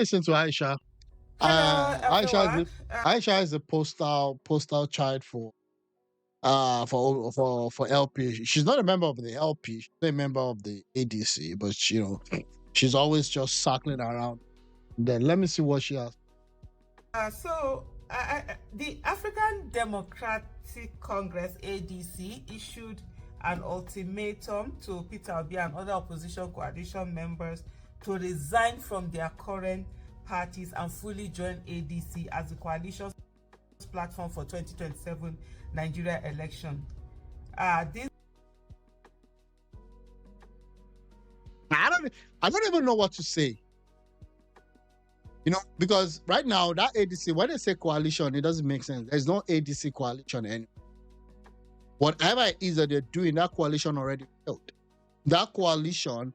Listen to Aisha. Hello, Aisha is everyone. Aisha is a postal child for LP. She's not a member of the LP. She's a member of the ADC, but she's always just circling around. Then let me see what she has. The African Democratic Congress (ADC) issued an ultimatum to Peter Obi and other opposition coalition members to resign from their current parties and fully join ADC as the coalition's platform for 2027 Nigeria election. This I don't I don't even know what to say. Because right now that ADC, when they say coalition, it doesn't make sense. There's no ADC coalition anymore. Whatever it is that they're doing, that coalition already failed. That coalition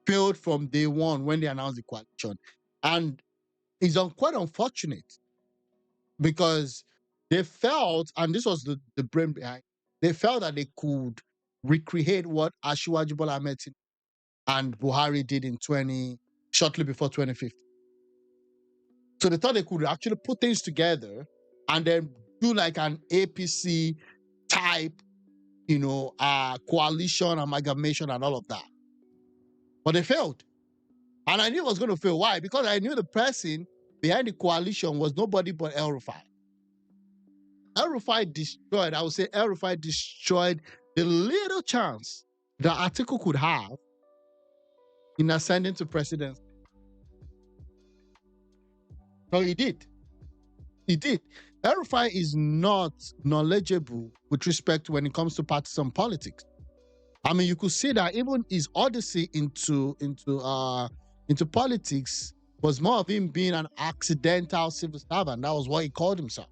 failed from day one when they announced the coalition. And it's quite unfortunate because they felt, and this was the brain behind, they felt that they could recreate what Asiwaju Bola Ahmed Tinubu and Buhari did shortly before 2015. So they thought they could actually put things together and then do like an APC type, coalition, amalgamation, and all of that. But they failed. And I knew it was going to fail. Why? Because I knew the person behind the coalition was nobody but El Rufai. El Rufai destroyed, I would say El Rufai destroyed the little chance the article could have in ascending to presidency. So he did. He did. El Rufai is not knowledgeable with respect when it comes to partisan politics. I mean, you could see that even his odyssey into politics was more of him being an accidental civil servant. That was what he called himself.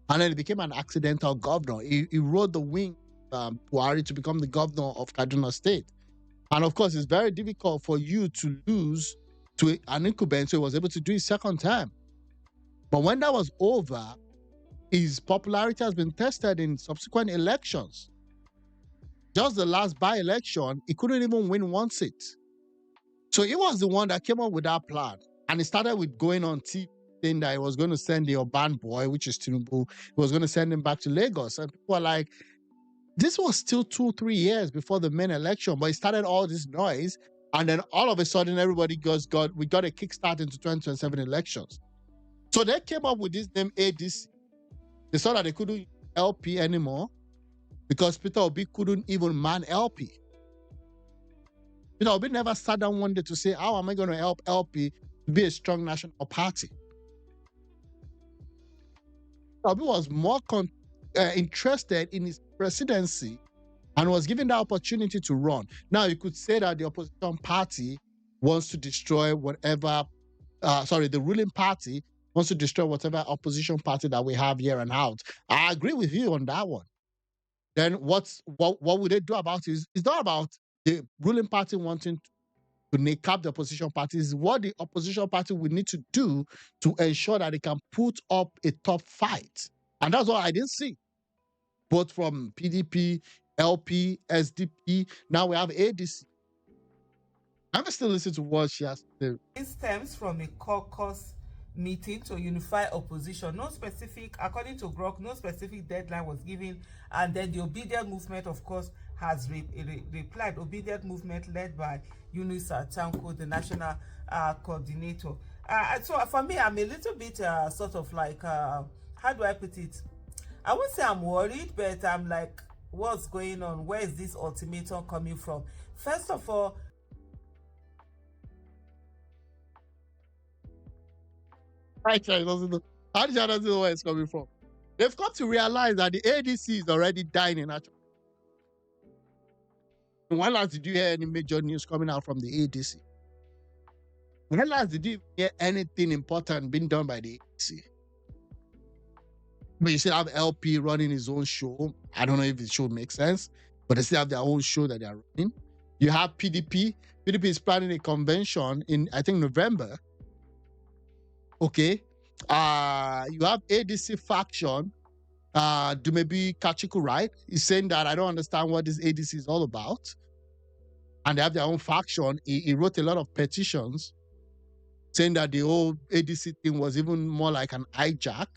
And then he became an accidental governor. He rode the wing Buhari to become the governor of Kaduna State. And of course, it's very difficult for you to lose to an incumbent, so he was able to do his second time. But when that was over, his popularity has been tested in subsequent elections. Just the last by-election, he couldn't even win one seat. So he was the one that came up with that plan. And it started with going on TV saying that he was going to send the Urban boy, which is Tinubu, he was going to send him back to Lagos. And people were like, this was still 2-3 years before the main election, but it started all this noise. And then all of a sudden, everybody we got a kickstart into 2027 elections. So they came up with this name ADC. They saw that they couldn't use LP anymore because Peter Obi couldn't even man LP. Peter Obi never sat down one day to say, how am I going to help LP to be a strong national party? Obi was more interested in his presidency and was given the opportunity to run. Now, you could say that the opposition party wants to destroy whatever, the ruling party wants to destroy whatever opposition party that we have here and out. I agree with you on that one. Then what would they do about it? It's not about the ruling party wanting to kneecap the opposition party. It's what the opposition party would need to do to ensure that they can put up a tough fight. And that's what I didn't see. Both from PDP, LP, SDP, now we have ADC. I'm still listening to what she has to say. It stems from a caucus meeting to unify opposition. No specific, according to Grok, no specific deadline was given. And then the Obidient movement, of course, has replied. Obidient movement led by Yunusa Tanko, the national coordinator. So for me, I'm a little bit sort of like, how do I put it? I won't say I'm worried, but I'm like, what's going on? Where is this ultimatum coming from? First of all, Aisha doesn't know. Aisha doesn't know where it's coming from. They've got to realize that the ADC is already dying in actual. When last did you hear any major news coming out from the ADC? When last did you hear anything important being done by the ADC? But you still have LP running his own show. I don't know if the show makes sense, but they still have their own show that they're running. You have PDP. PDP is planning a convention in, I think, November. Okay. You have ADC faction. Dumebi Kachiku, right? He's saying that I don't understand what this ADC is all about. And they have their own faction. He wrote a lot of petitions saying that the whole ADC thing was even more like an hijack.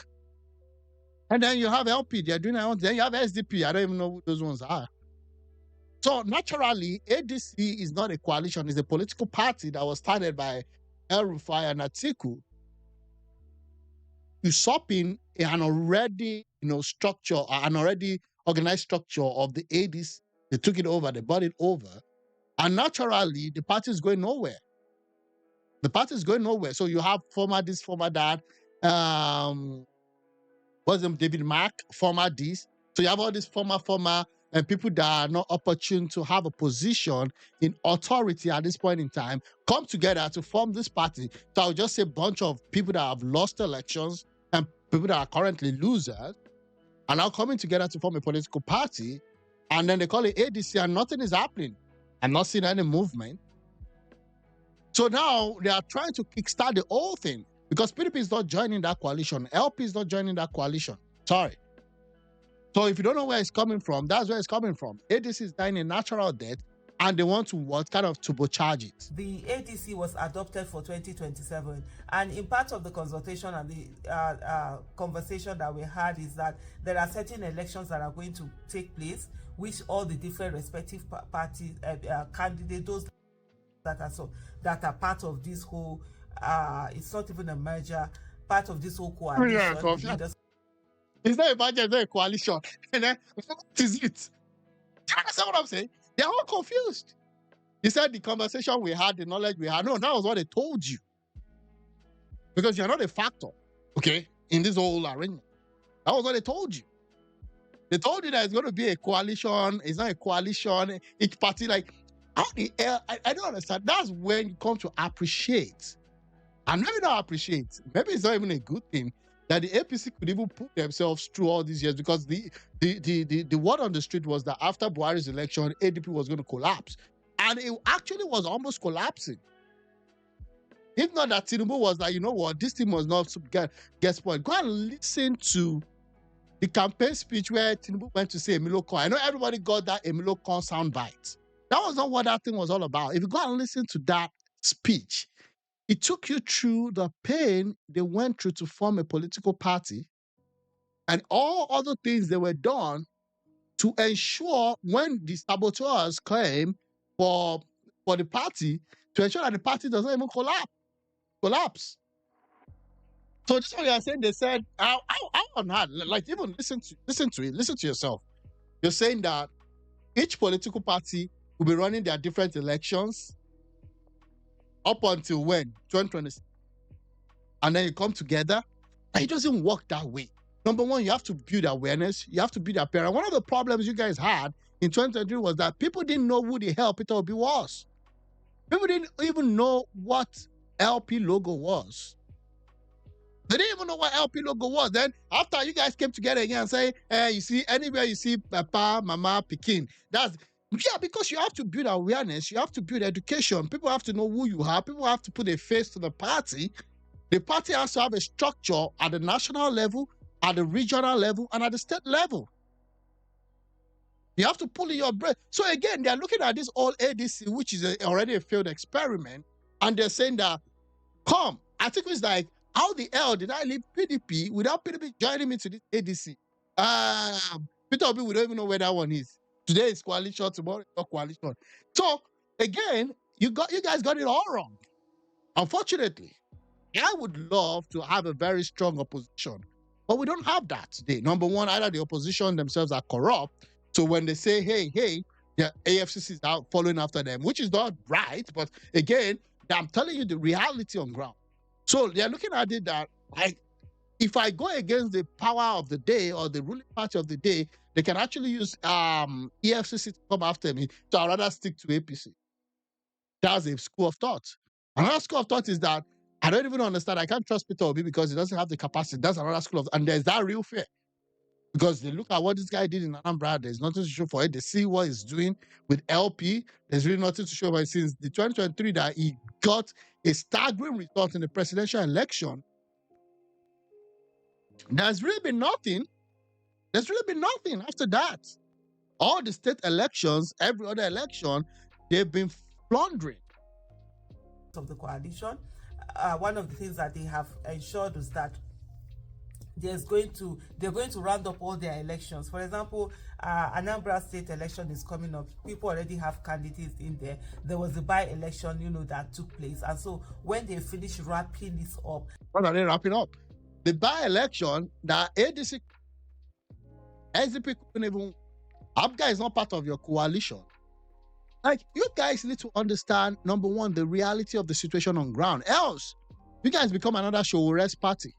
And then you have LP, they're doing their own. Then you have SDP, I don't even know who those ones are. So naturally, ADC is not a coalition, it's a political party that was started by El Rufai and Atiku, usurping an already, structure, an already organized structure of the ADC. They took it over, they bought it over. And naturally, the party is going nowhere. The party is going nowhere. So you have former this, former that. What's them? David Mark, former this. So you have all these former, and people that are not opportune to have a position in authority at this point in time come together to form this party. So I'll just say a bunch of people that have lost elections and people that are currently losers are now coming together to form a political party. And then they call it ADC and nothing is happening. I'm not seeing any movement. So now they are trying to kickstart the whole thing because PDP is not joining that coalition. LP is not joining that coalition. Sorry. So if you don't know where it's coming from, that's where it's coming from. ADC is dying a natural death and they want to turbocharge it. The ADC was adopted for 2027, and in part of the consultation and the conversation that we had is that there are certain elections that are going to take place, which all the different respective parties, candidates, those that are part of this whole, it's not even a merger, part of this whole coalition. Yeah, it's not a merger, it's not a coalition. And then, what is it? Do you understand what I'm saying? They're all confused. You said the conversation we had, the knowledge we had. No, that was what they told you. Because you're not a factor, okay, in this whole arrangement. That was what they told you. They told you that it's going to be a coalition. It's not a coalition. Each party, like, I don't understand. That's when you come to appreciate. And maybe not appreciate. Maybe it's not even a good thing that the APC could even put themselves through all these years, because the word on the street was that after Buhari's election, ADP was going to collapse. And it actually was almost collapsing. If not that Tinubu was like, you know what, this thing must not get spoiled. Go and listen to the campaign speech where Tinubu went to say Emilio Khan. I know everybody got that Emilio Khan soundbite. That was not what that thing was all about. If you go and listen to that speech, it took you through the pain they went through to form a political party and all other things they were done to ensure when the saboteurs came for the party, to ensure that the party doesn't even collapse. So this is what you're saying. They said, how on that? Like, even listen to it. Listen to yourself. You're saying that each political party will be running their different elections up until when? 2026. And then you come together. And it doesn't work that way. Number one, you have to build awareness. You have to build appearance. One of the problems you guys had in 2023 was that people didn't know who the hell Peter Obi was. People didn't even know what LP logo was. They didn't even know what LP logo was. Then after you guys came together again and say, you see, anywhere you see Papa, Mama, Pekin, because you have to build awareness, you have to build education. People have to know who you are. People have to put a face to the party. The party has to have a structure at the national level, at the regional level, and at the state level. You have to pull in your breath. So again, they're looking at this old ADC, which is already a failed experiment, and they're saying that, come, I think it's like, how the hell did I leave PDP without PDP joining me to this ADC? Peter Obi, we don't even know where that one is. Today is coalition, tomorrow is not coalition. So again, you guys got it all wrong. Unfortunately, I would love to have a very strong opposition, but we don't have that today. Number one, either the opposition themselves are corrupt. So when they say, hey, the AFCC is out following after them, which is not right. But again, I'm telling you the reality on ground. So they're looking at it that, if I go against the power of the day or the ruling party of the day, they can actually use EFCC to come after me. So I'd rather stick to APC. That's a school of thought. Another school of thought is that I don't even understand. I can't trust Peter Obi because he doesn't have the capacity. That's another school of thought. And there's that real fear. Because they look at what this guy did in Anambra, there's nothing to show for it. They see what he's doing with LP. There's really nothing to show for it since the 2023 that he got a staggering result in the presidential election. There's really been nothing. There's really been nothing after that. All the state elections, every other election, they've been plundering. Of the coalition, one of the things that they have ensured is that they're going to round up all their elections. For example, Anambra State election is coming up. People already have candidates in there. There was a by-election, that took place, and so when they finish wrapping this up, what are they wrapping up? The by-election, the ADC, SDP couldn't even. ABGA is not part of your coalition. Like, you guys need to understand, number one, the reality of the situation on ground. Else, you guys become another Showores party.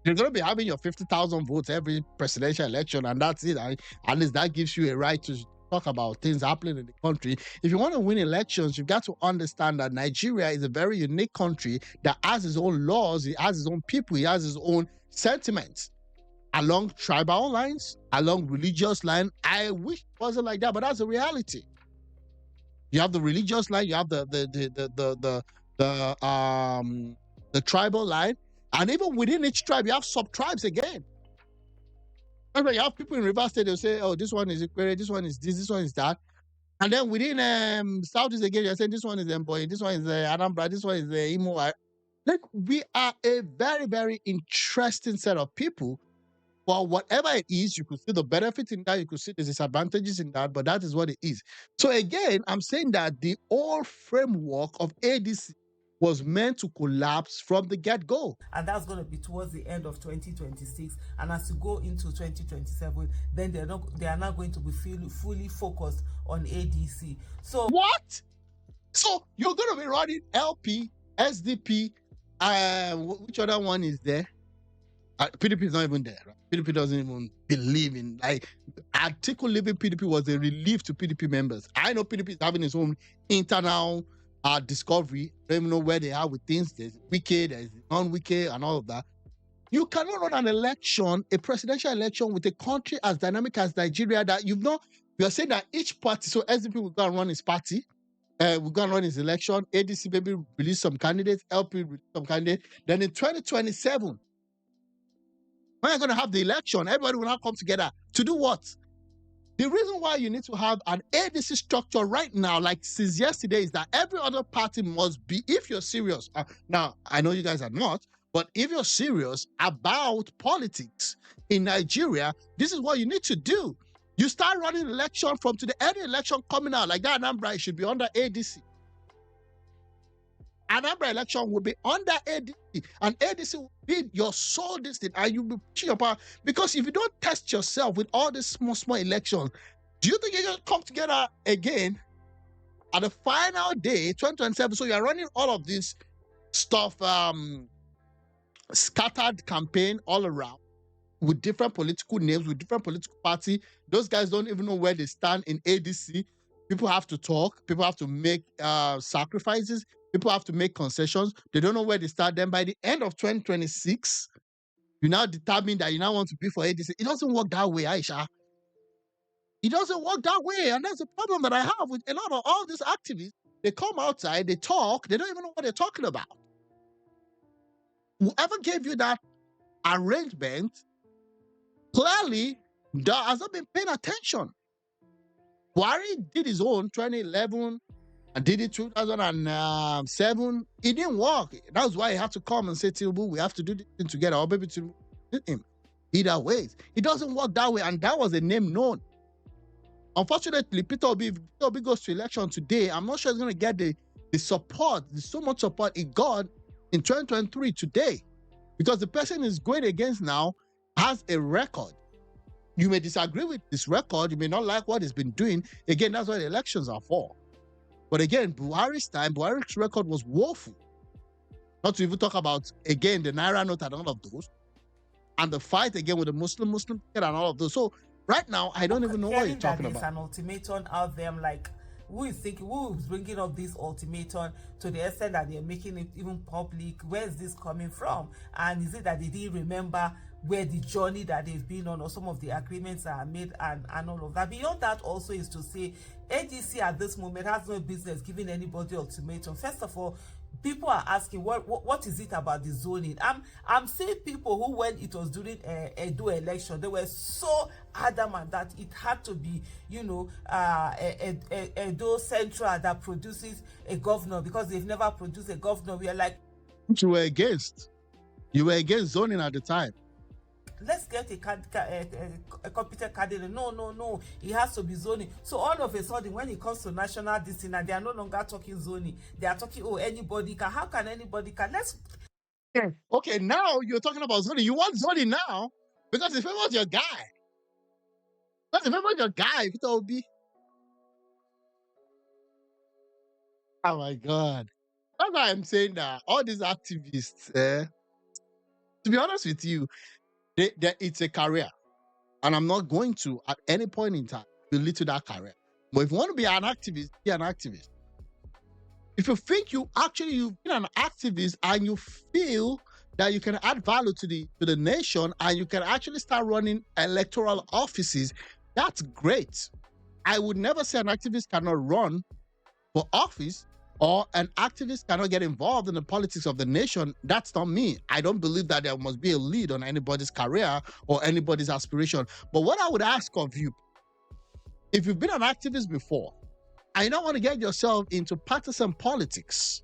You're going to be having your 50,000 votes every presidential election, and that's it. At least that gives you a right to talk about things happening in the country. If you want to win elections, you've got to understand that Nigeria is a very unique country that has its own laws, it has its own people, it has its own sentiments. Along tribal lines, along religious line. I wish it wasn't like that, but that's the reality. You have the religious line, you have the tribal line, and even within each tribe, you have sub-tribes again. Remember, you have people in Rivers State, they'll say, oh, this one is Ikwere, this one is this one is that. And then within Southeast again, you're saying this one is Mboy, this one is Anambra, this one is Imo. Like, we are a very, very interesting set of people. Well, whatever it is, you could see the benefit in that, you could see the disadvantages in that, but that is what it is. So again, I'm saying that the whole framework of ADC was meant to collapse from the get-go. And that's going to be towards the end of 2026. And as you go into 2027, then they are not going to be fully focused on ADC. So what? So you're going to be running LP, SDP, which other one is there? PDP is not even there, right? PDP doesn't even believe in, like, Article leaving PDP was a relief to PDP members. I know PDP is having its own internal discovery. I don't even know where they are with things. There's wicked, there's non-wicked, and all of that. You cannot run an election, a presidential election, with a country as dynamic as Nigeria that you're saying that each party, so SDP will go and run his party, we're going to run his election, ADC maybe release some candidates, LP release some candidates. Then in 2027, when you're going to have the election, everybody will now come together to do what? The reason why you need to have an ADC structure right now, like since yesterday, is that every other party must be, if you're serious, now I know you guys are not, but if you're serious about politics in Nigeria, this is what you need to do. You start running election from today, any election coming out, like that Anambra, it should be under ADC. Anambra election will be under ADC, and ADC will be your sole destiny, and you'll be pushing your power. Because if you don't test yourself with all these small elections, do you think you're going to come together again at the final day, 2027? So you're running all of this stuff, scattered campaign all around with different political names, with different political parties. Those guys don't even know where they stand in ADC. People have to talk. People have to make sacrifices. People have to make concessions. They don't know where they start. Then by the end of 2026, you now determine that you now want to be for ADC. It doesn't work that way, Aisha. It doesn't work that way. And that's the problem that I have with a lot of all these activists. They come outside, they talk, they don't even know what they're talking about. Whoever gave you that arrangement clearly has not been paying attention. Buhari did his own 2011 and did it 2007. It didn't work. That's why he had to come and say, Tinubu, we have to do this thing together. Or maybe to him. Either ways. It doesn't work that way. And that was a name known. Unfortunately, Peter Obi goes to election today. I'm not sure he's going to get the support, so much support he got in 2023 today. Because the person he's going against now has a record. You may disagree with this record. You may not like what he's been doing. Again, that's what the elections are for. But again, Buhari's record was woeful. Not to even talk about, again, the Naira note and all of those. And the fight again with the Muslim ticket and all of those. So right now, I don't even know what you're talking about. There's an ultimatum out there. I'm like, who is bringing up this ultimatum to the extent that they're making it even public? Where's this coming from? And is it that they didn't remember where the journey that they've been on or some of the agreements that are made and all of that? Beyond that also is to say ADC at this moment has no business giving anybody ultimatum. First of all, people are asking what is it about the zoning. I'm seeing people who, when it was during Edo election, they were so adamant that it had to be, Edo Central that produces a governor, because they've never produced a governor. We are like, you were against zoning at the time. Let's get a competent candidate. No, it has to be zoning. So all of a sudden, when it comes to national decision, they are no longer talking zoning. They are talking, anybody can. How can anybody can? Let's. Okay, now you're talking about zoning. You want zoning now because it favors your guy. Because it favors your guy, Peter Obi. Oh my God. That's why I'm saying that all these activists, to be honest with you, it's a career. And I'm not going to, at any point in time, belittle that career. But if you want to be an activist, be an activist. If you think you've been an activist and you feel that you can add value to the nation and you can actually start running electoral offices, that's great. I would never say an activist cannot run for office or an activist cannot get involved in the politics of the nation. That's not me. I don't believe that there must be a lead on anybody's career or anybody's aspiration. But what I would ask of you, if you've been an activist before and you don't want to get yourself into partisan politics,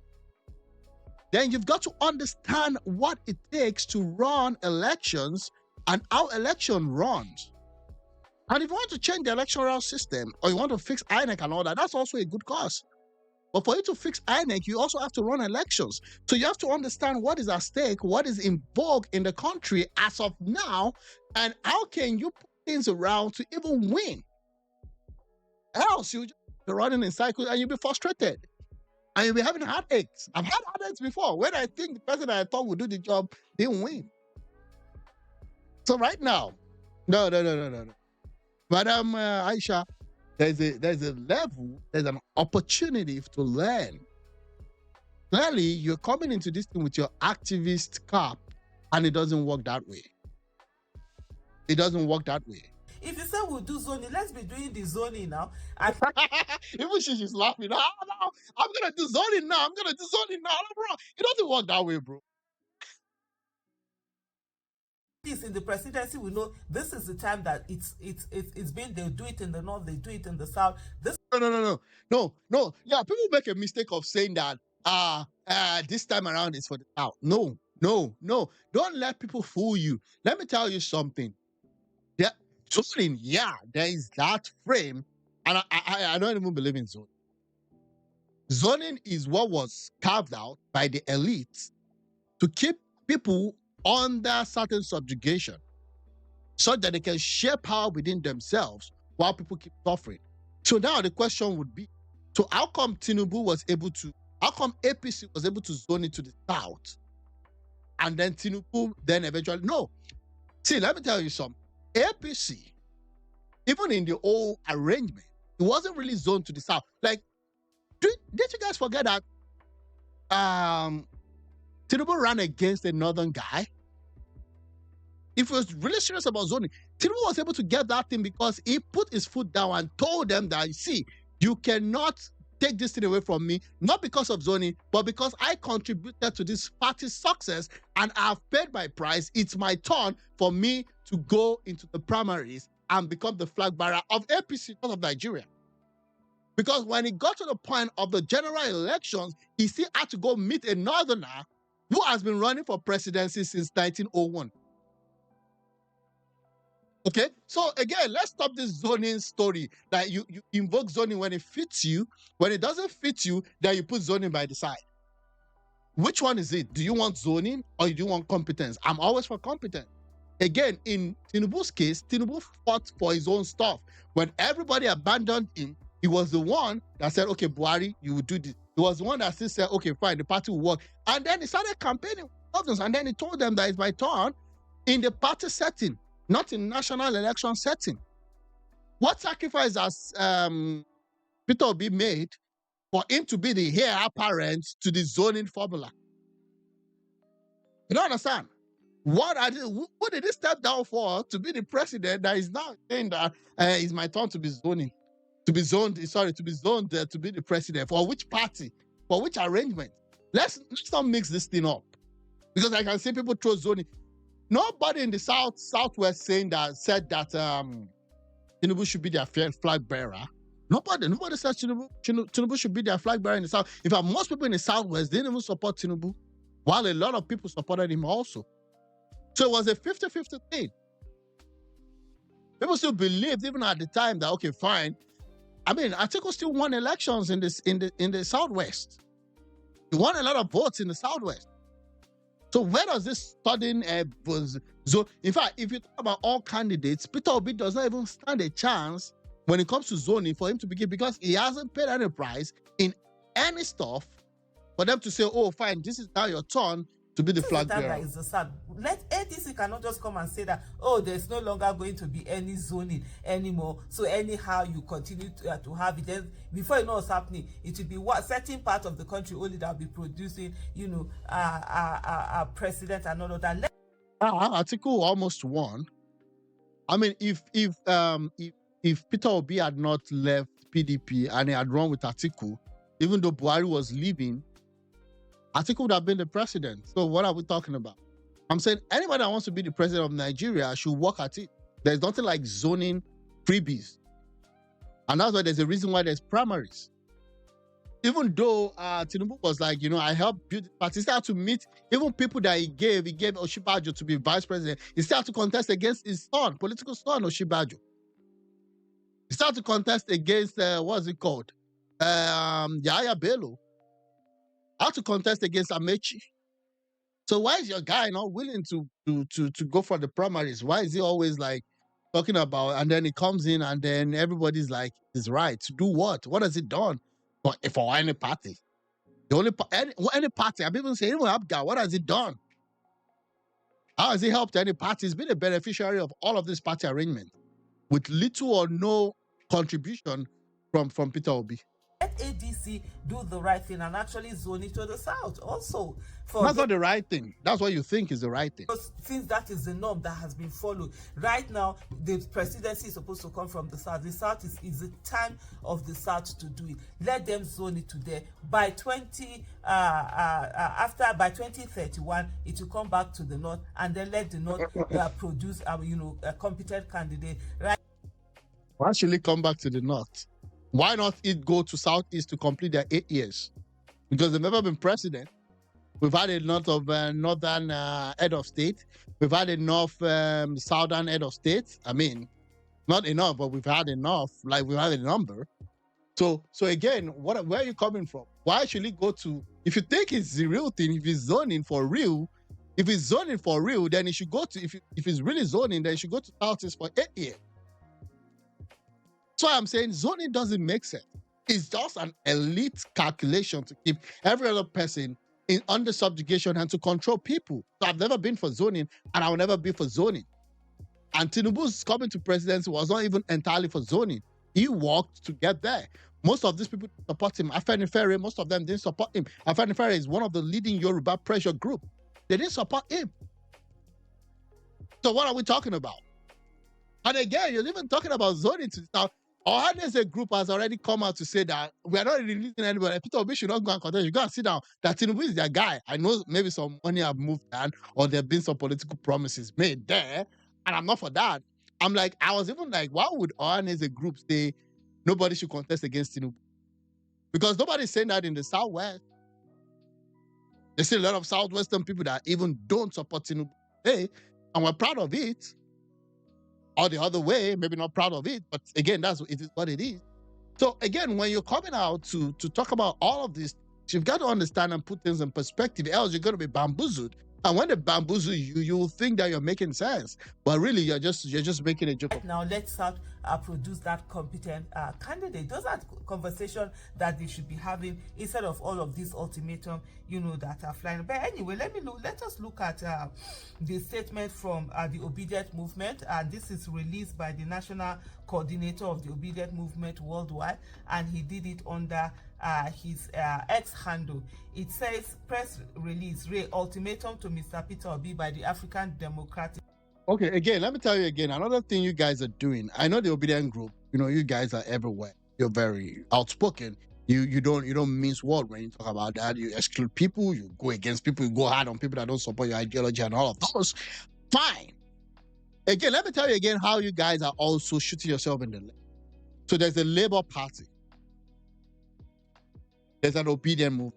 then you've got to understand what it takes to run elections and how election runs. And if you want to change the electoral system or you want to fix INEC and all that, that's also a good cause. But for you to fix INEC, you also have to run elections. So you have to understand what is at stake, what is in vogue in the country as of now, and how can you put things around to even win. Else you just be running in cycles and you'll be frustrated. And you'll be having heartaches. I've had heartaches before when I think the person that I thought would do the job didn't win. So right now, no. Madam Aisha, there's a level, there's an opportunity to learn. Clearly, you're coming into this thing with your activist cap, and it doesn't work that way. It doesn't work that way. If you say we'll do zoning, let's be doing the zoning now. Even she's laughing. No, I'm gonna do zoning now. Bro. It doesn't work that way, bro. This in the presidency, we know this is the time that it's been. They'll do it in the north, they do it in the south. No. Yeah, people make a mistake of saying that this time around it's for the south. No. Don't let people fool you. Let me tell you something. Zoning, there is that frame, and I don't even believe in zoning. Zoning is what was carved out by the elites to keep people under certain subjugation so that they can share power within themselves while people keep suffering. So now the question would be, so how come APC was able to zone it to the south? And then Tinubu then eventually, no. See, let me tell you something. APC, even in the old arrangement, it wasn't really zoned to the south. Like, did you guys forget that Tinubu ran against a northern guy? If he was really serious about zoning, Tinubu was able to get that thing because he put his foot down and told them that, see, you cannot take this thing away from me, not because of zoning, but because I contributed to this party's success and I've paid my price. It's my turn for me to go into the primaries and become the flag bearer of APC, not of Nigeria. Because when it got to the point of the general elections, he still had to go meet a northerner who has been running for presidency since 1901. Okay, so again, let's stop this zoning story that you invoke zoning when it fits you. When it doesn't fit you, then you put zoning by the side. Which one is it? Do you want zoning or do you want competence? I'm always for competence. Again, in Tinubu's case, Tinubu fought for his own stuff. When everybody abandoned him, he was the one that said, okay, Buhari, you will do this. He was the one that still said, okay, fine, the party will work. And then he started campaigning with others. And then he told them that it's my turn in the party setting, not in national election setting. What sacrifice has Peter Obi made for him to be the heir apparent to the zoning formula? You don't understand? What did he step down for to be the president that is now saying that it's my turn to be zoning? To be zoned to be the president. For which party? For which arrangement? Let's not mix this thing up, because I can see people throw zoning. Nobody in the southwest said that Tinubu should be their flag bearer. Nobody says Tinubu should be their flag bearer in the south. In fact, most people in the southwest didn't even support Tinubu, while a lot of people supported him also. So it was a 50-50 thing. People still believed, even at the time, that okay, fine. I mean, Atiku still won elections in the southwest. He won a lot of votes in the southwest. So where does this sudden zone? In fact, if you talk about all candidates, Peter Obi does not even stand a chance when it comes to zoning for him to begin, because he hasn't paid any price in any stuff for them to say, oh, fine, this is now your turn to be the flag bearer. Is the sad. Let ADC cannot just come and say that, oh, there's no longer going to be any zoning anymore. So anyhow, you continue to have it. Then before you know what's happening, it will be what certain part of the country only that will be producing, a president and all of that. Atiku almost won. I mean, if Peter Obi had not left PDP and he had run with Atiku, even though Buhari was leaving, Atiku would have been the president. So what are we talking about? I'm saying anybody that wants to be the president of Nigeria should work at it. There's nothing like zoning freebies. And that's why there's a reason why there's primaries. Even though Tinubu was like, I helped build the party, he started to meet even people that he gave Oshibajo to be vice president. He started to contest against his son, political son, Oshibajo. He started to contest against, what's it called? Yahya Bello. How to contest against Amechi. So why is your guy not willing to go for the primaries? Why is he always like talking about, and then he comes in and then everybody's like, he's right. To do what? What has he done for any party? The only any party, I've even said, even Abga, what has he done? How has he helped any party? He's been a beneficiary of all of this party arrangement with little or no contribution from Peter Obi. Let ADC do the right thing and actually zone it to the south also. That's not the right thing. That's what you think is the right thing. Since that is the norm that has been followed. Right now, the presidency is supposed to come from the south. The south is the time of the south to do it. Let them zone it to there. By 2031, it will come back to the north, and then let the north produce a competent candidate. Right? Why should it come back to the north? Why not it go to Southeast to complete their 8 years? Because they've never been president. We've had a lot of northern head of state. We've had enough southern head of state. I mean, not enough, but we've had enough. Like, we've had a number. So again, where are you coming from? Why should it go to, if you think it's the real thing, if it's zoning for real, then it should go to, if it's really zoning, then it should go to Southeast for 8 years. So I'm saying zoning doesn't make sense. It's just an elite calculation to keep every other person under subjugation and to control people. So I've never been for zoning, and I will never be for zoning. And Tinubu's coming to presidency was not even entirely for zoning. He worked to get there. Most of these people support him. Afenifere, most of them didn't support him. Afenifere is one of the leading Yoruba pressure group. They didn't support him. So what are we talking about? And again, you're even talking about zoning to now. Ohaneze group has already come out to say that we are not releasing anybody. Peter Obi should not go and contest. You got to sit down. That Tinubu is their guy. I know maybe some money have moved down, or there have been some political promises made there, and I'm not for that. I'm like, I was even like, why would Ohaneze group say nobody should contest against Tinubu? Because nobody's saying that in the Southwest. There's still a lot of Southwestern people that even don't support Tinubu today, and we're proud of it. Or the other way, maybe not proud of it, but again, it is what it is. So again, when you're coming out to talk about all of this, you've got to understand and put things in perspective, else you're going to be bamboozled. And when they bamboozle you, you'll think that you're making sense, but really you're just making a joke. Now let's produce that competent candidate. Those are conversations that they should be having instead of all of these ultimatum, that are flying. But anyway, let us look at the statement from the Obidient movement, and this is released by the national coordinator of the Obidient movement worldwide, and he did it under his X handle. It says, press release, ultimatum to Mr. Peter Obi by the African Democratic. Okay, again, let me tell you again, another thing you guys are doing. I know the Obidient group, you guys are everywhere. You're very outspoken. You don't mince word when you talk about that. You exclude people, you go against people, you go hard on people that don't support your ideology and all of those. Fine. Again, let me tell you again how you guys are also shooting yourself in the leg. So there's the Labour Party. There's an Obidient movement.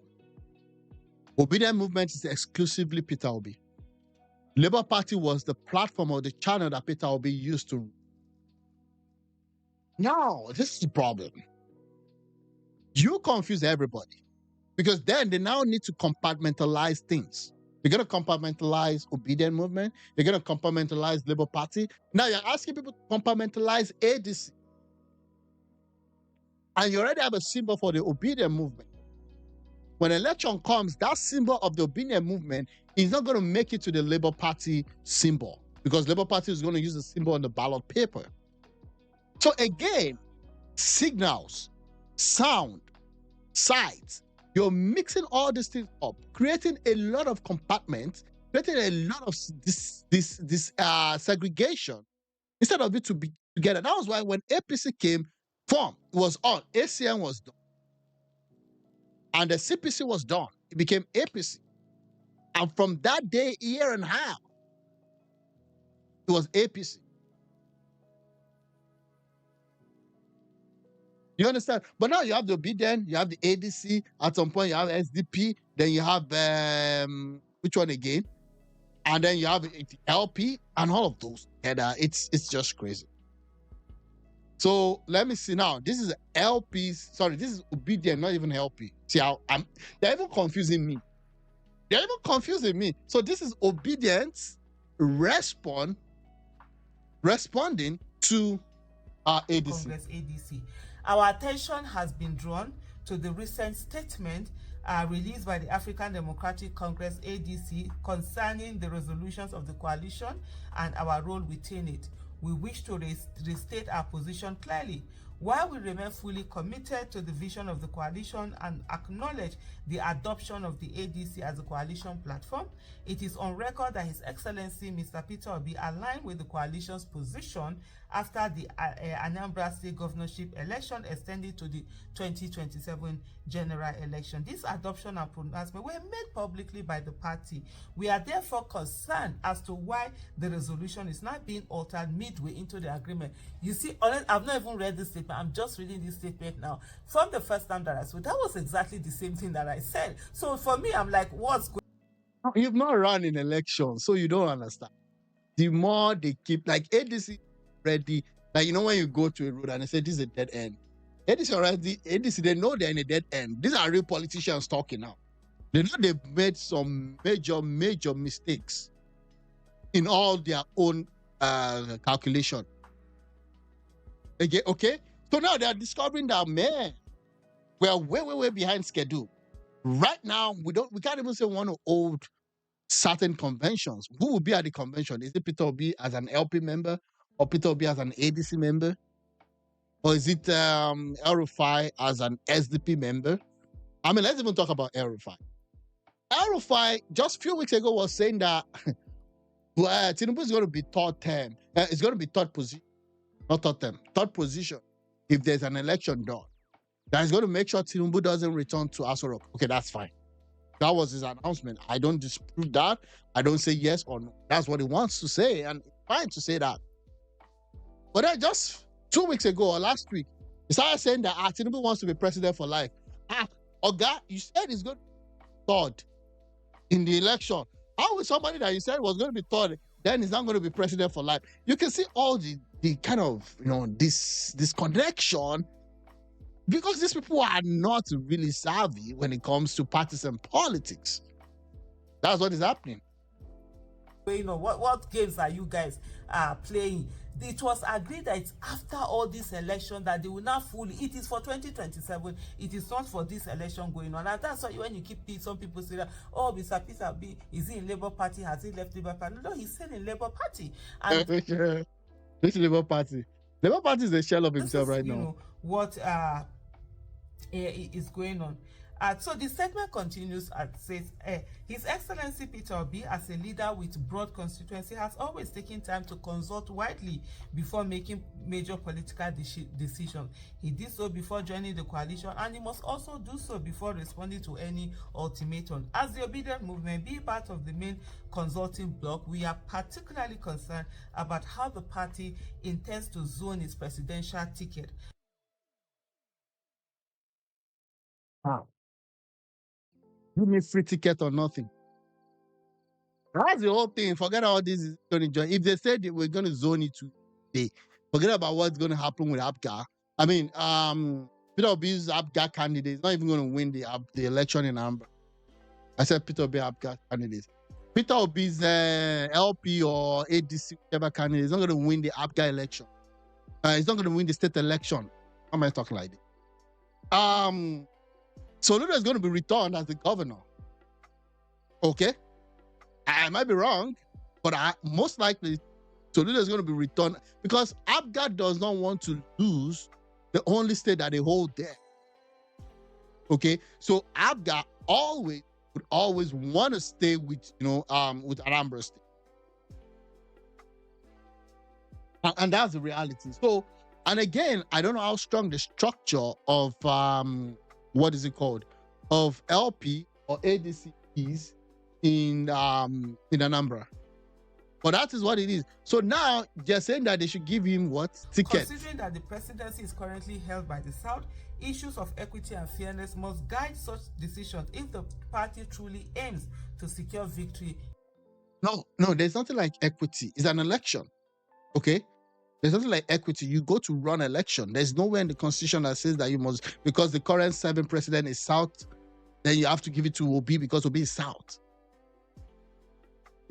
Obidient movement is exclusively Peter Obi. Labour Party was the platform or the channel that Peter Obi used to. No, this is the problem. You confuse everybody because then they now need to compartmentalize things. You're going to compartmentalize Obidient movement. You're going to compartmentalize Labour Party. Now you're asking people to compartmentalize ADC. And you already have a symbol for the Obidient movement. When election comes, that symbol of the Obidient movement is not going to make it to the Labour Party symbol because Labour Party is going to use the symbol on the ballot paper. So again, signals, sound, sight, you're mixing all these things up, creating a lot of compartments, creating a lot of this segregation instead of it to be together. That was why when APC came, form was on, ACN was done, and the CPC was done. It became APC, and from that day, year and a half, it was APC. You understand? But now you have the Obidient, you have the ADC, at some point you have SDP, then you have, which one again? And then you have the LP and all of those. And it's just crazy. So let me see now. This is LP's, sorry, this is Obidient, not even LP. See how they're even confusing me. So this is Obidient responding to ADC. Congress ADC. Our attention has been drawn to the recent statement released by the African Democratic Congress ADC concerning the resolutions of the coalition and our role within it. We wish to restate our position clearly. While we remain fully committed to the vision of the coalition and acknowledge the adoption of the ADC as a coalition platform, it is on record that His Excellency Mr. Peter Obi aligned with the coalition's position after the Anambra State governorship election extended to the 2027 general election. This adoption and pronouncement were made publicly by the party. We are therefore concerned as to why the resolution is not being altered midway into the agreement. You see, I've not even read this statement. I'm just reading this statement now. From the first time that I saw, that was exactly the same thing that I said. So for me, I'm like, what's going on? You've not run in elections, so you don't understand. The more they keep, like ADC ready, like, you know, when you go to a road and they say this is a dead end, ADC, they know they're in a dead end. These are real politicians talking now. They know they've made some major mistakes in all their own calculation. Okay? So now they're discovering that, man, we are way behind schedule. Right now, we can't even say we want to hold certain conventions. Who will be at the convention? Is it Peter Obi as an LP member or Peter Obi as an ADC member? Or is it El-Rufai as an SDP member? I mean, let's even talk about El-Rufai. El-Rufai just a few weeks ago was saying that Tinubu is going to be third term. It's going to be third position, not third term, third position if there's an election done. That is going to make sure Tinubu doesn't return to Aso Rock. Okay, that's fine. That was his announcement. I don't disprove that. I don't say yes or no. That's what he wants to say, and it's fine to say that. But then just 2 weeks ago or last week, he started saying that Tinubu wants to be president for life. Oga, you said he's going to be third in the election. How is somebody that you said was going to be third, then he's not going to be president for life? You can see all the kind of, this connection, because these people are not really savvy when it comes to partisan politics. That's what is happening. What games are you guys playing? It was agreed that it's after all this election that they will not fully, it is for 2027, it is not for this election going on. And that's why when you keep some people say that, oh, Mr. Peter B, is he in Labour Party? Has he left Labour Party? No, he's still in Labour Party. And this Labour Party. Labour Party is a shell of himself right now. What is going on. So the segment continues and says, His Excellency Peter Obi, as a leader with broad constituency, has always taken time to consult widely before making major political decisions. He did so before joining the coalition, and he must also do so before responding to any ultimatum. As the Obidient movement, be part of the main consulting bloc, we are particularly concerned about how the party intends to zone its presidential ticket. Wow. Give me free ticket or nothing. That's the whole thing. Forget all this is going to join. If they said that we're going to zone it today, forget about what's going to happen with Abga. I mean, Peter Obi's Abga candidate is not even going to win the election in Amber. I said Peter Obi Abga candidate. Peter Obi's LP or ADC, whichever candidate, is not going to win the Abga election. He's not going to win the state election. How am I talking like this? Soludo is going to be returned as the governor. Okay? I might be wrong, but most likely Soludo is going to be returned because Abga does not want to lose the only state that they hold there. Okay? So Abga would always want to stay with, with Anambra State. And that's the reality. So, and again, I don't know how strong the structure of what is it called, of LP or ADC is in Anambra, but that is what it is. So now they're saying that they should give him what ticket. Considering that the presidency is currently held by the South, issues of equity and fairness must guide such decisions if the party truly aims to secure victory. No, there's nothing like equity. It's an election. Okay? There's nothing like equity. You go to run election. There's nowhere in the constitution that says that you must, because the current serving president is South, then you have to give it to Obi because Obi is South.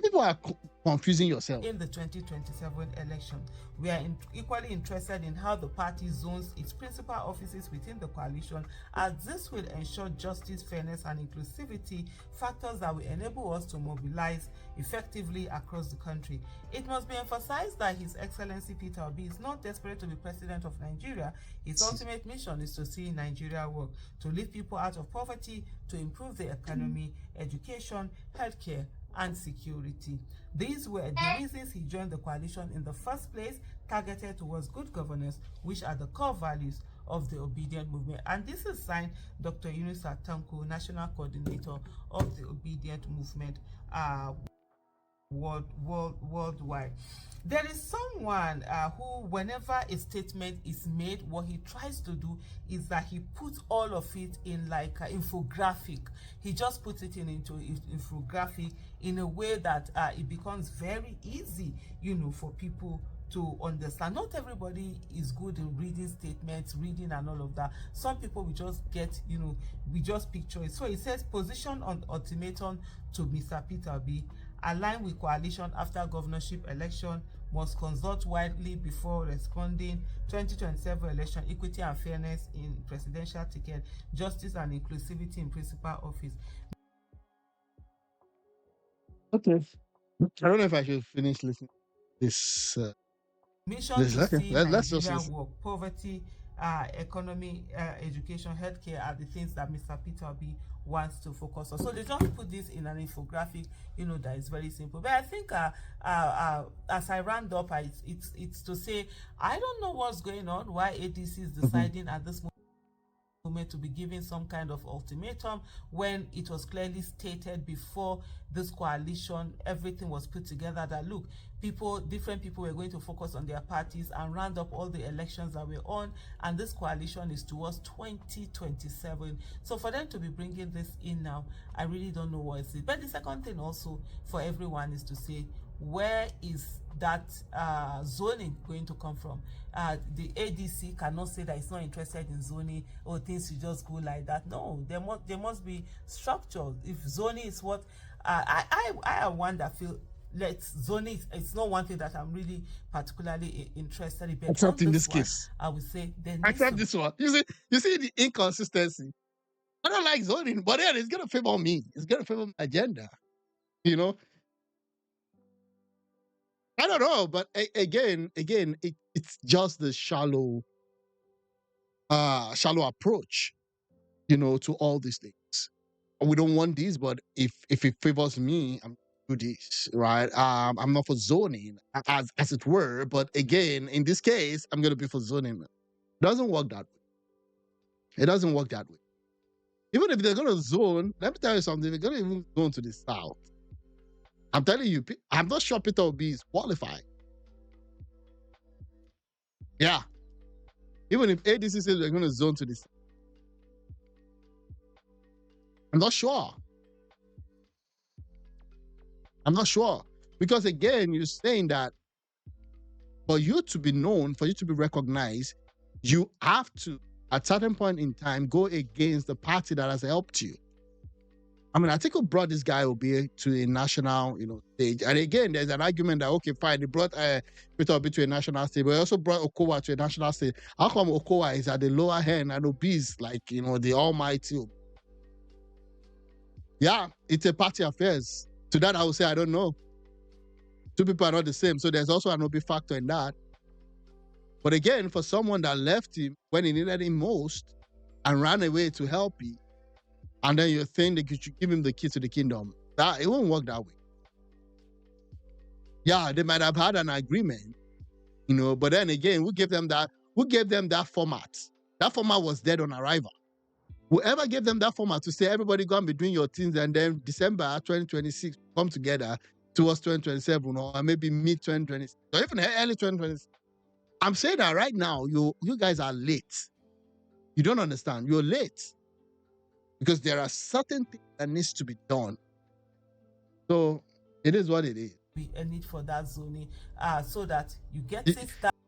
People are confusing yourself. In the 2027 election, we are equally interested in how the party zones its principal offices within the coalition, as this will ensure justice, fairness, and inclusivity, factors that will enable us to mobilize effectively across the country. It must be emphasized that His Excellency Peter Obi is not desperate to be president of Nigeria. His ultimate mission is to see Nigeria work, to lift people out of poverty, to improve the economy, education, healthcare, and security. These were the reasons he joined the coalition in the first place, targeted towards good governance, which are the core values of the Obidient movement. And this is signed Dr. Yunusa Tanko, National Coordinator of the Obidient movement worldwide. There is someone who, whenever a statement is made, what he tries to do is that he puts all of it in like an infographic. He just puts it into infographic in a way that it becomes very easy, for people to understand. Not everybody is good in reading statements, reading and all of that. Some people will just get, we just picture it. So it says, position on ultimatum to Mr. Peter Obi, align with coalition after governorship election, must consult widely before responding, 2027 election, equity and fairness in presidential ticket, justice and inclusivity in principal office. Okay. I don't know if I should finish listening to this. Mission to see Let's just Nigeria listen. work, poverty, economy, education, healthcare are the things that Mr. Peter Obi wants to focus on. So they just put this in an infographic, that is very simple. But I think as I round up, it's to say, I don't know what's going on, why ADC is deciding at this moment to be giving some kind of ultimatum when it was clearly stated before this coalition, everything was put together, that look, different people were going to focus on their parties and round up all the elections that were on, and this coalition is towards 2027. So for them to be bringing this in now, I really don't know what it is. But the second thing also for everyone is to say, where is that zoning going to come from? The ADC cannot say that it's not interested in zoning, or things should just go like that. No, there must be structure. If zoning is what I am one that feel, zoning, it's not one thing that I'm really particularly interested in. Except in this case, I would say except this one. You see the inconsistency. I don't like zoning, but yeah, it's gonna favor me. It's gonna favor my agenda. I don't know, but again, it's just the shallow approach. to all these things. We don't want this, but if it favors me, I'm do this, right? I'm not for zoning, as it were, but again, in this case, I'm gonna be for zoning. It doesn't work that way. It doesn't work that way. Even if they're gonna zone, let me tell you something, they're gonna even zone to the south. I'm telling you, I'm not sure Peter Obi is qualified. Yeah. Even if ADC says they're gonna zone to the south, I'm not sure. I'm not sure. Because again, you're saying that for you to be known, for you to be recognized, you have to, at a certain point in time, go against the party that has helped you. I mean, Atiku brought this guy Obi to a national, stage. And again, there's an argument that, okay, fine, they brought Peter Obi to a national stage, but they also brought Okowa to a national stage. How come Okowa is at the lower end and Obi is like, the almighty Obi? Yeah, it's a party affairs. To that, I would say, I don't know. Two people are not the same. So there's also an Obi factor in that. But again, for someone that left him when he needed him most and ran away to help you, and then you think that you should give him the key to the kingdom, that it won't work that way. Yeah, they might have had an agreement, but then again, who gave them that format? That format was dead on arrival. Whoever gave them that format to say everybody go and be doing your things, and then December 2026 come together towards 2027 or maybe mid 2026 or even early 2026. I'm saying that right now, you guys are late. You don't understand. You're late. Because there are certain things that needs to be done. So it is what it is. A need for that zoning, so that you get it.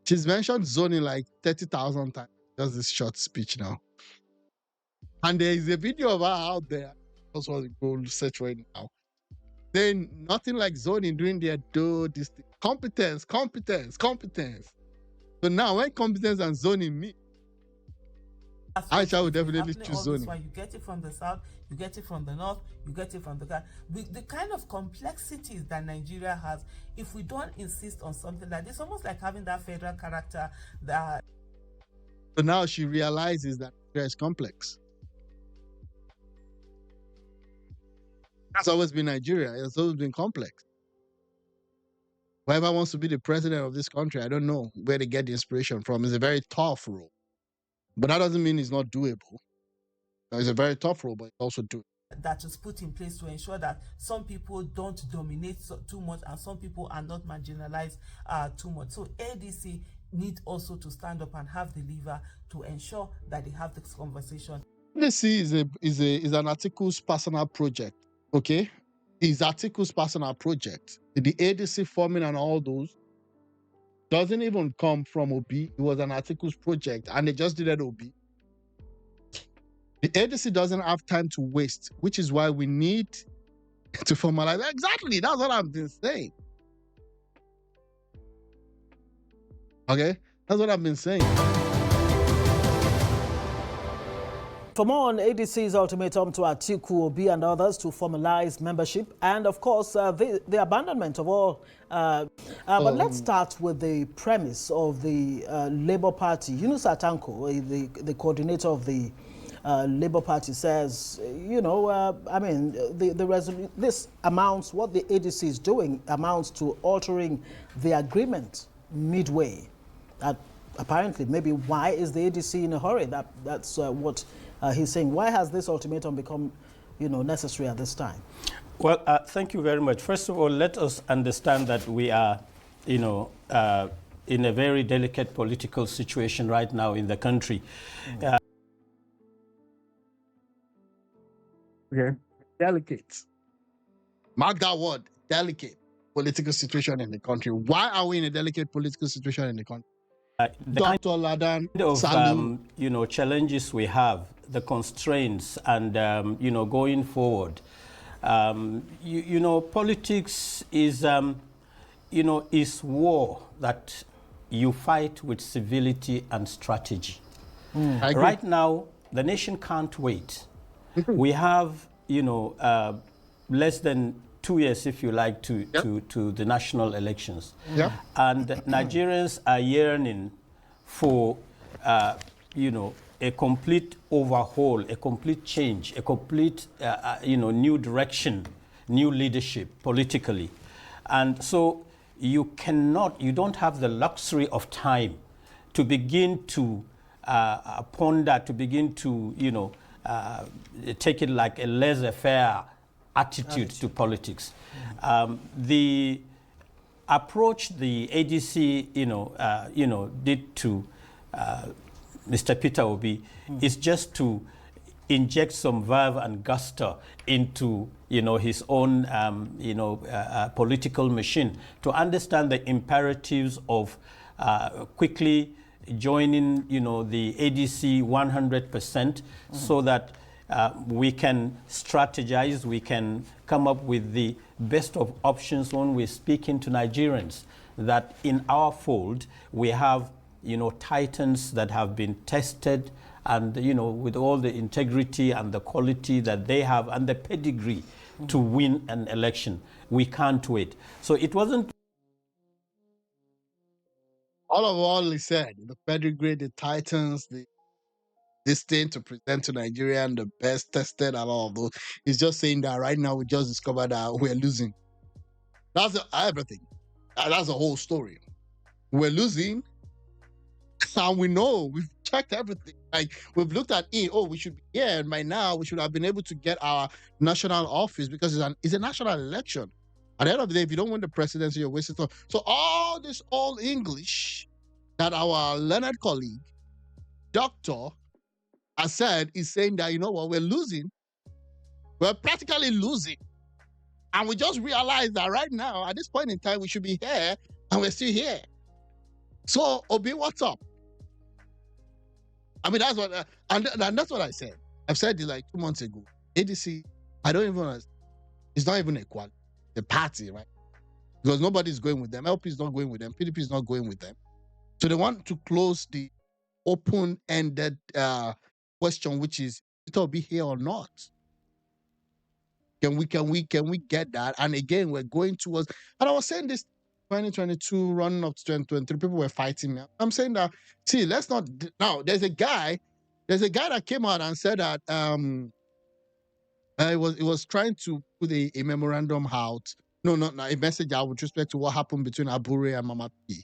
She's mentioned zoning like 30,000 times. Just this short speech now. And there is a video of her out there. That's what go search right now. Then nothing like zoning doing their this thing. Competence. So now when competence and zoning meet, I would definitely choose zoning. You get it from the south, you get it from the north, you get it from the kind of complexities that Nigeria has. If we don't insist on something like this, almost like having that federal character that. So now she realizes that Nigeria is complex. That's always been Nigeria. It's always been complex. Whoever wants to be the president of this country, I don't know where they get the inspiration from. It's a very tough role. But that doesn't mean it's not doable. It's a very tough role, but it's also doable. That is put in place to ensure that some people don't dominate too much and some people are not marginalized too much. So ADC need also to stand up and have the lever to ensure that they have this conversation. ADC is an Atiku's personal project. Okay, it's Atiku's personal project. The ADC forming and all those doesn't even come from Obi. It was an Atiku's project, and they just did it Obi. The ADC doesn't have time to waste, which is why we need to formalize. Exactly, that's what I've been saying. Okay, that's what I've been saying. For more on ADC's ultimatum to Atiku, Obi and others to formalize membership and, of course, the abandonment of all. But let's start with the premise of the Labour Party. Yunus Atanko, the coordinator of the Labour Party, says, I mean, this amounts, what the ADC is doing amounts to altering the agreement midway. Apparently, maybe why is the ADC in a hurry? That's what he's saying. Why has this ultimatum become, necessary at this time? Well, thank you very much. First of all, let us understand that we are, in a very delicate political situation right now in the country. Okay. Delicate. Mark that word, delicate political situation in the country. Why are we in a delicate political situation in the country? The kind of challenges we have, the constraints, and going forward. Politics is is war that you fight with civility and strategy. Right now, the nation can't wait. We have less than 2 years, if you like, to the national elections. And Nigerians are yearning for, a complete overhaul, a complete change, a complete, new direction, new leadership politically. And so you don't have the luxury of time to begin to ponder, to begin to, take it like a laissez-faire attitude to politics. The approach the ADC, did to Mr. Peter Obi is just to inject some verve and gusto into, his own, political machine, to understand the imperatives of quickly joining, the ADC 100%, so that we can strategize, we can come up with the best of options when we're speaking to Nigerians, that in our fold we have, titans that have been tested and, with all the integrity and the quality that they have and the pedigree to win an election. We can't wait. So it wasn't all he said, the pedigree, the titans, this thing to present to Nigeria and the best tested and all of those. He's just saying that right now we just discovered that we're losing. That's everything. That's the whole story. We're losing, and we know we've checked everything. Like, we've looked at it. Oh, we should be here, and by now we should have been able to get our national office, because it's a national election. At the end of the day, if you don't win the presidency, you're wasting time. So all this old English that our learned colleague, Doctor, has said, is saying that, you know what, we're losing. We're practically losing. And we just realized that right now, at this point in time, we should be here, and we're still here. So, Obi, what's up? I mean, that's what, and that's what I said. I've said it like 2 months ago. ADC, I don't even understand. It's not even equal. The party, right? Because nobody's going with them. LP is not going with them. PDP is not going with them. So they want to close the open-ended question, which is, it'll be here or not. Can we get that? And again, we're going towards, and I was saying this 2022 running up to 2023, people were fighting me. I'm saying that, see, let's not, now there's a guy that came out and said that it was trying to put a memorandum out, a message out with respect to what happened between Abure and Mama P.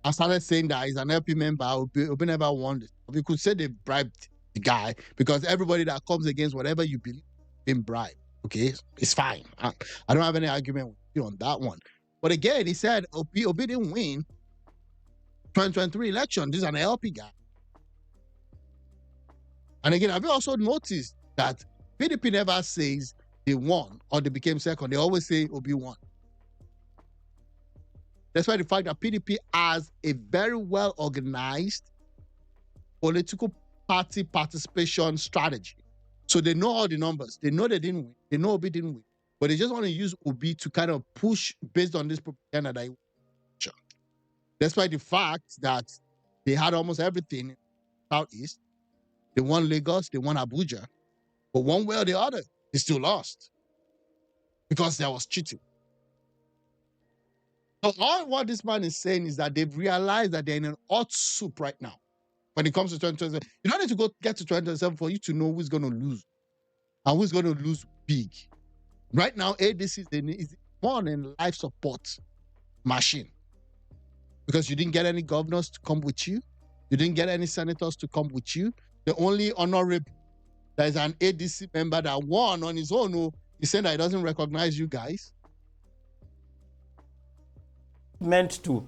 I started saying that he's an LP member. Obi never won this. We could say they bribed the guy, because everybody that comes against whatever you believe been bribed. Okay, it's fine. I don't have any argument with you on that one. But again, he said Obi didn't win 2023 election. This is an LP guy. And again, have you also noticed that PDP never says they won or they became second? They always say Obi won. That's why the fact that PDP has a very well organized political party participation strategy. So they know all the numbers. They know they didn't win. They know Obi didn't win. But they just want to use Obi to kind of push based on this propaganda that he won. That's why the fact that they had almost everything in the Southeast. They won Lagos, they won Abuja. But one way or the other, they still lost. Because there was cheating. So all what this man is saying is that they've realized that they're in an hot soup right now. When it comes to 2027, you don't need to go get to 2027 for you to know who's going to lose and who's going to lose big. Right now, ADC is more in life support machine, because you didn't get any governors to come with you. You didn't get any senators to come with you. The only honorable that is an ADC member that won on his own, he said that he doesn't recognize you guys. Meant to,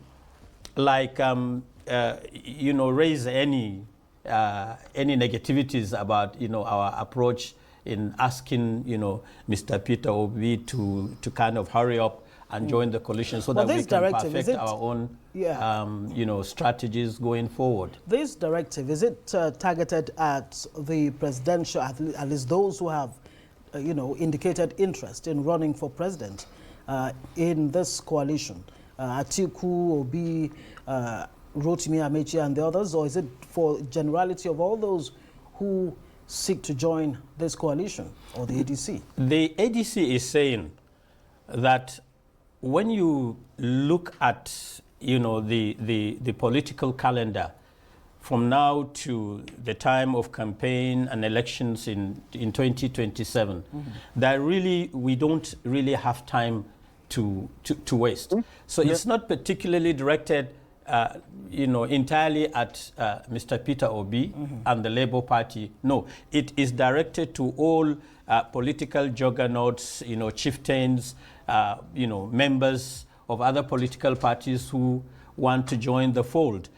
like, raise any negativities about, our approach in asking, Mr. Peter Obi to kind of hurry up and join the coalition, so that we can perfect our own, strategies going forward. This directive, is it targeted at the presidential, at least those who have, indicated interest in running for president in this coalition? Atiku, Obi, Rotimi Amechi and the others, or is it for generality of all those who seek to join this coalition, or the ADC? The ADC is saying that when you look at, the political calendar from now to the time of campaign and elections in 2027, that really we don't really have time to waste. So it's not particularly directed, entirely at Mr. Peter Obi and the Labour Party. No, it is directed to all political juggernauts, chieftains, members of other political parties who want to join the fold,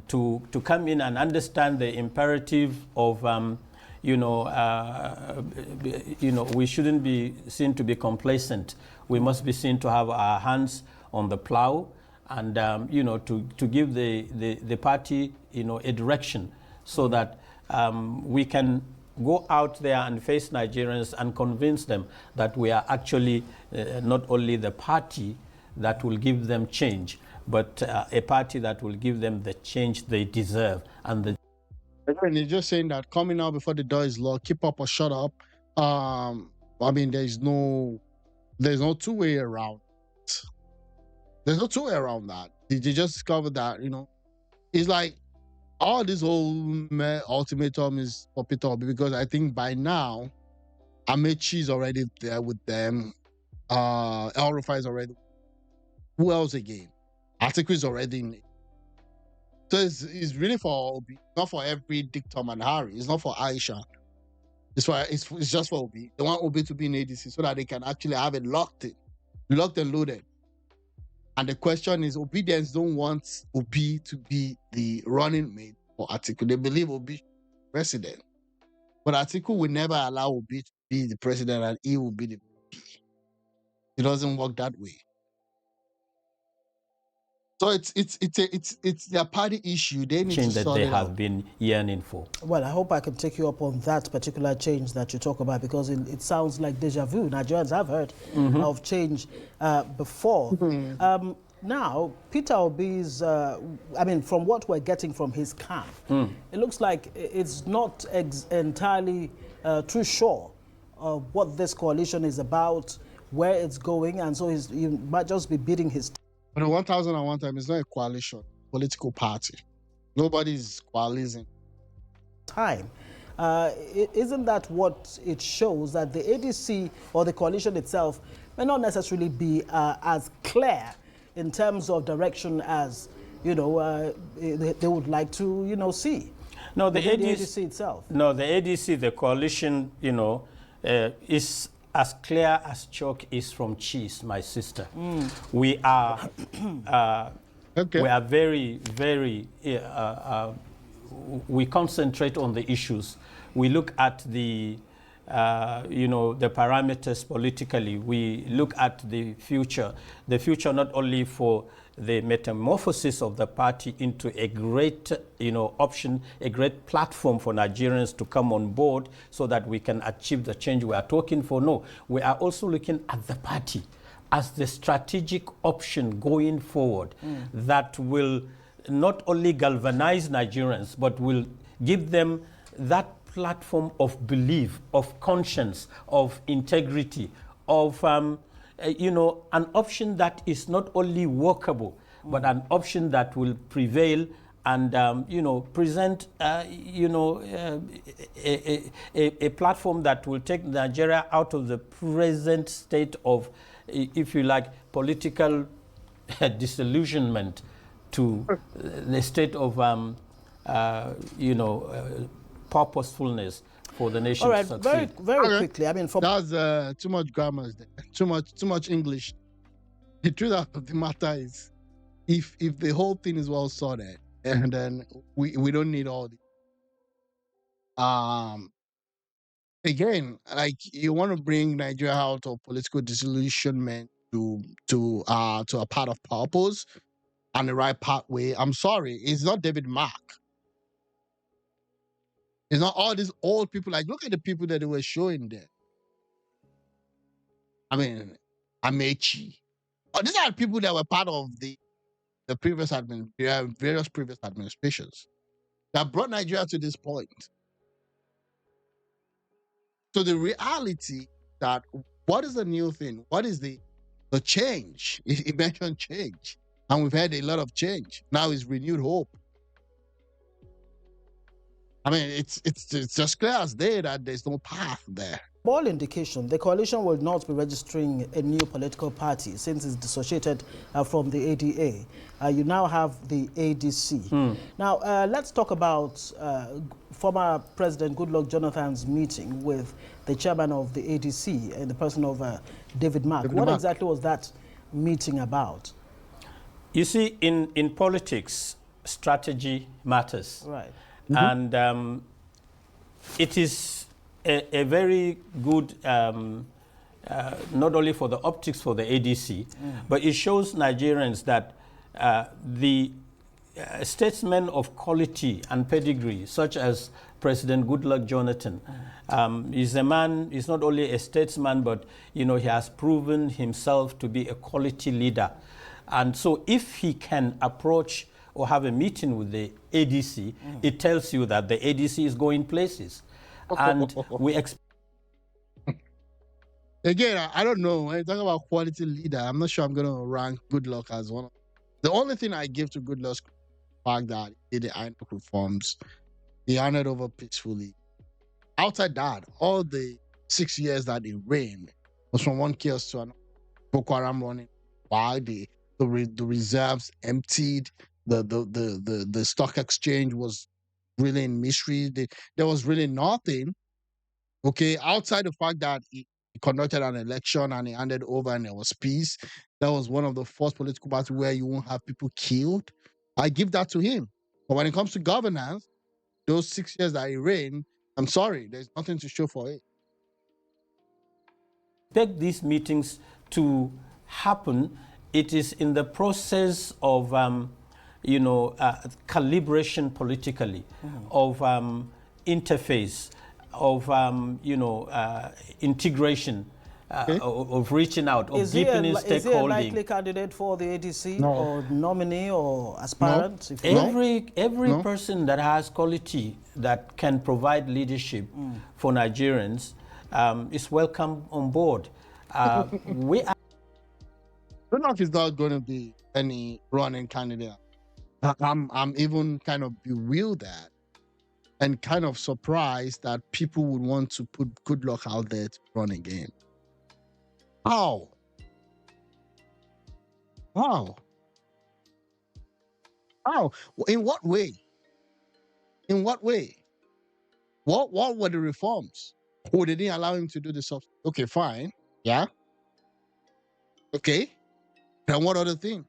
to come in and understand the imperative of, we shouldn't be seen to be complacent. We must be seen to have our hands on the plow, and to give the party a direction, so that we can go out there and face Nigerians and convince them that we are actually not only the party that will give them change, but a party that will give them the change they deserve. And he's just saying that coming out before the door is locked, keep up or shut up. There's no two-way around. There's no two-way around that. They just discovered that, it's like all this whole ultimatum is for Peter Obi, because I think by now, Amechi is already there with them. El Rufai is already. Who else again? Atiku is already in it. So it's really for Obi, not for every Dick, Tom, and Harry. It's not for Aisha. It's just for Obi. They want Obi to be in ADC so that they can actually have it locked and loaded. And the question is, Obedience don't want Obi to be the running mate for Atiku. They believe Obi should be president. But Atiku will never allow Obi to be the president, and he will be the VP. It doesn't work that way. So it's their party issue. They need change to that sort they it have out. been yearning for. Well, I hope I can take you up on that particular change that you talk about, because it sounds like deja vu. Nigerians have heard of change before. Now, Peter Obi's, from what we're getting from his camp, it looks like it's not entirely too sure of what this coalition is about, where it's going, and so he might just be bidding his time. But the 1001 time is not a coalition, political party. Nobody's coalizing. Isn't that what it shows, that the ADC or the coalition itself may not necessarily be as clear in terms of direction as they would like to see? No, the ADC itself. No, the ADC, the coalition, is as clear as chalk is from cheese, my sister. We are Okay. we are very, very, we concentrate on the issues. We look at the parameters politically. We look at the future not only for the metamorphosis of the party into a great, option, a great platform for Nigerians to come on board so that we can achieve the change we are talking for. No, we are also looking at the party as the strategic option going forward that will not only galvanize Nigerians, but will give them that platform of belief, of conscience, of integrity, of an option that is not only workable, but an option that will prevail and present a platform that will take Nigeria out of the present state of, if you like, political disillusionment to the state of purposefulness for the nation. All right, to very, succeed. very quickly. That's too much grammar there. Too much English. The truth of the matter is, if the whole thing is well sorted, and then we don't need all the again, like, you want to bring Nigeria out of political disillusionment to a part of purpose and the right pathway. I'm sorry, it's not David Mark. It's not all these old people. Like, look at the people that they were showing there. I mean, Amechi. Oh, these are people that were part of the previous various previous administrations that brought Nigeria to this point. So the reality that, what is the new thing? What is the change? He mentioned change, and we've had a lot of change. Now is renewed hope. I mean, it's just clear as day that there's no path there. All indication, the coalition will not be registering a new political party since it's dissociated from the ADA. You now have the ADC. Now, let's talk about former President Goodluck Jonathan's meeting with the chairman of the ADC in the person of David Mark. What exactly was that meeting about? You see, in politics, strategy matters. Right. And it is a very good, not only for the optics for the ADC, but it shows Nigerians that the statesmen of quality and pedigree, such as President Goodluck Jonathan, is a man, is not only a statesman, but he has proven himself to be a quality leader. And so if he can approach or have a meeting with the ADC, it tells you that the ADC is going places. And we expect... Again, I don't know. When you talk about quality leader, I'm not sure I'm going to rank Goodluck as one. The only thing I give to Goodluck's fact that he did the INEC reforms, he handed over peacefully. Outside that, all the 6 years that he reigned was from one chaos to another. Boko Haram running, why the reserves emptied, the stock exchange was really in mystery. There was really nothing, okay, outside the fact that he conducted an election and he handed over and there was peace. That was one of the first political parties where you won't have people killed. I give that to him. But when it comes to governance, those 6 years that he reigned, I'm sorry, there's nothing to show for it. Expect these meetings to happen. It is in the process of calibration politically, of interface, of integration, of reaching out, of deepening stakeholding. Is he a likely candidate for the ADC, or nominee, or aspirant? No. Every person that has quality that can provide leadership for Nigerians is welcome on board. Goodluck is not going to be any running candidate. I'm even kind of bewildered and kind of surprised that people would want to put Goodluck out there to run again. How? How? How? In what way? In what way? What were the reforms? Oh, they didn't allow him to do the stuff. Okay, fine. Yeah. Okay. And what other thing?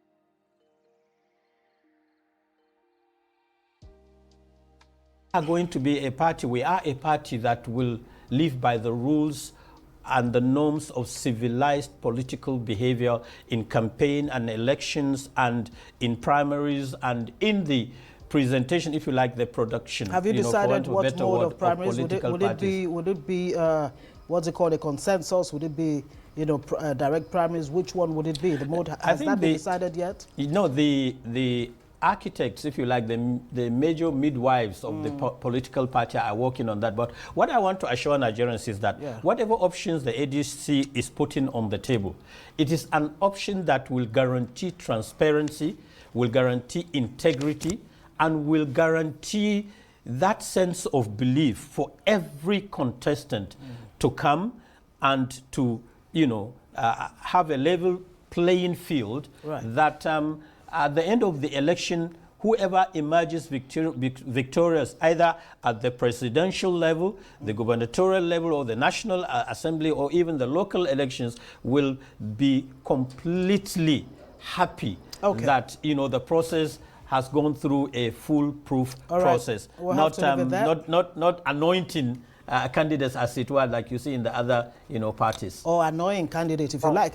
We are going to be a party. We are a party that will live by the rules and the norms of civilized political behavior in campaign and elections and in primaries and in the presentation, if you like, the production. Have you decided what mode of primaries? Would it be what's it called, a consensus? Would it be direct primaries? Which one would it be? The mode, has that been decided yet? The architects, if you like, the major midwives of the political party are working on that. But what I want to assure Nigerians is that whatever options the ADC is putting on the table, it is an option that will guarantee transparency, will guarantee integrity, and will guarantee that sense of belief for every contestant to come and to, have a level playing field, that at the end of the election, whoever emerges victorious, either at the presidential level, the gubernatorial level, or the National Assembly, or even the local elections, will be completely happy that, the process has gone through a foolproof process, not anointing candidates, as it were, like you see in the other, parties. Or annoying candidates, if you like.